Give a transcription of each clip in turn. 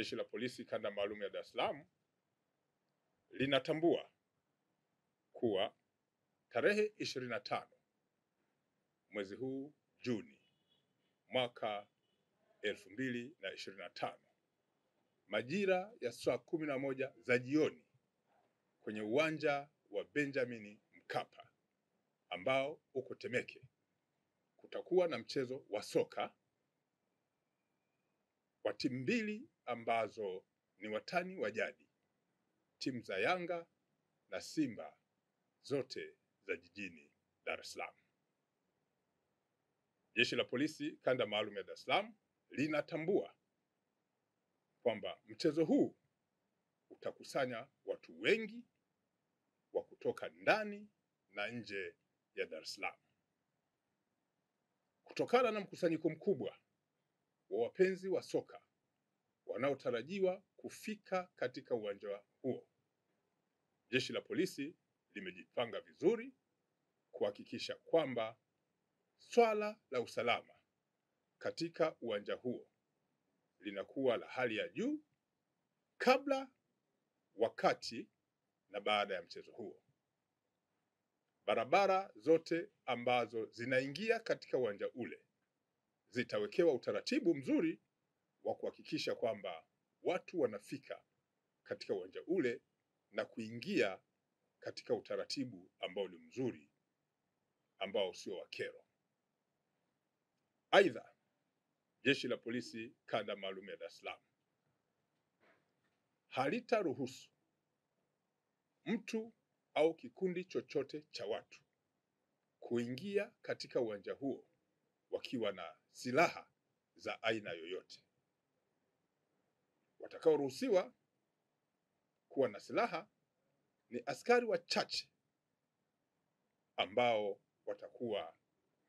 Jeshi la Polisi Kanda Maalum ya Dar es Salaam linatambua kuwa tarehe 25 mwezi huu Juni mwaka 2025 majira ya saa 11 za jioni kwenye uwanja wa Benjamin Mkapa ambao uko Temeke kutakuwa na mchezo wa soka wa timu mbili ambazo ni watani wa jadi, timu za Yanga na Simba, zote za jijini Dar es Salaam. Jeshi la Polisi Kanda Maalum ya Dar es Salaam linatambua kwamba mchezo huu utakusanya watu wengi wa kutoka ndani na nje ya Dar es Salaam. Kutokana na mkusanyiko mkubwa wa wapenzi wa soka wanaotarajiwa kufika katika uwanja huo, Jeshi la Polisi limejipanga vizuri kuhakikisha kwamba swala la usalama katika uwanja huo linakuwa la hali ya juu kabla, wakati na baada ya mchezo huo. Barabara zote ambazo zinaingia katika uwanja ule zitawekewa utaratibu mzuri wa kuhakikisha kwamba watu wanafika katika uwanja ule na kuingia katika utaratibu ambao ni mzuri, ambao sio wa kero. Aidha, Jeshi la Polisi Kanda Maalum ya Dar es Salaam halitaruhusu mtu au kikundi chochote cha watu kuingia katika uwanja huo wakiwa na silaha za aina yoyote. Watakaoruhusiwa kuwa na silaha ni askari wachache ambao watakuwa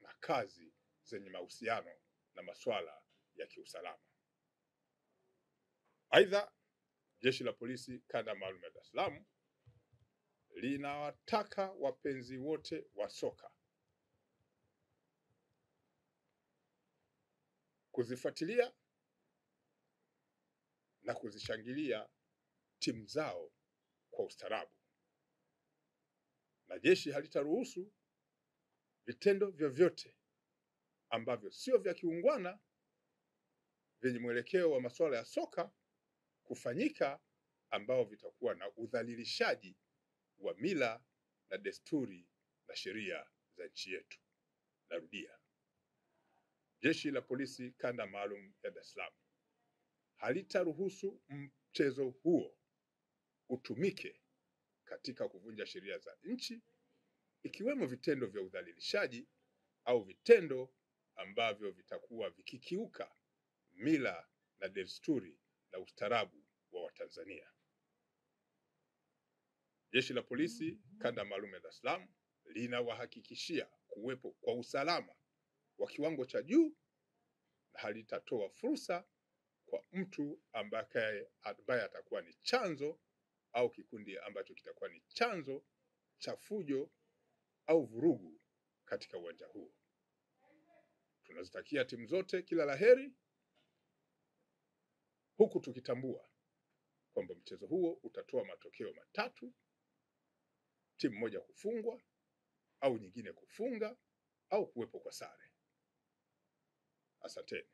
na kazi zenye mahusiano na masuala ya kiusalama. Aidha, Jeshi la Polisi Kanda Maalum ya Dar es Salaam linawataka wapenzi wote wa soka kuzifuatilia na kuzishangilia timu zao kwa ustaarabu, na jeshi halitaruhusu vitendo vyovyote ambavyo sio vya kiungwana vyenye mwelekeo wa masuala ya soka kufanyika, ambao vitakuwa na udhalilishaji wa mila na desturi na sheria za nchi yetu. Narudia, Jeshi la Polisi Kanda Maalum ya Dar es Salaam halitaruhusu mchezo huo utumike katika kuvunja sheria za nchi, ikiwemo vitendo vya udhalilishaji au vitendo ambavyo vitakuwa vikikiuka mila na desturi na ustaarabu wa Watanzania. Jeshi la Polisi Kanda Maalum ya Dar es Salaam linawahakikishia kuwepo kwa usalama wa kiwango cha juu na halitatoa fursa kwa mtu ambaye atakuwa ni chanzo au kikundi ambacho kitakuwa ni chanzo cha fujo au vurugu katika uwanja huo. Tunazitakia timu zote kila laheri, huku tukitambua kwamba mchezo huo utatoa matokeo matatu: timu moja kufungwa au nyingine kufunga au kuwepo kwa sare. Asanteni.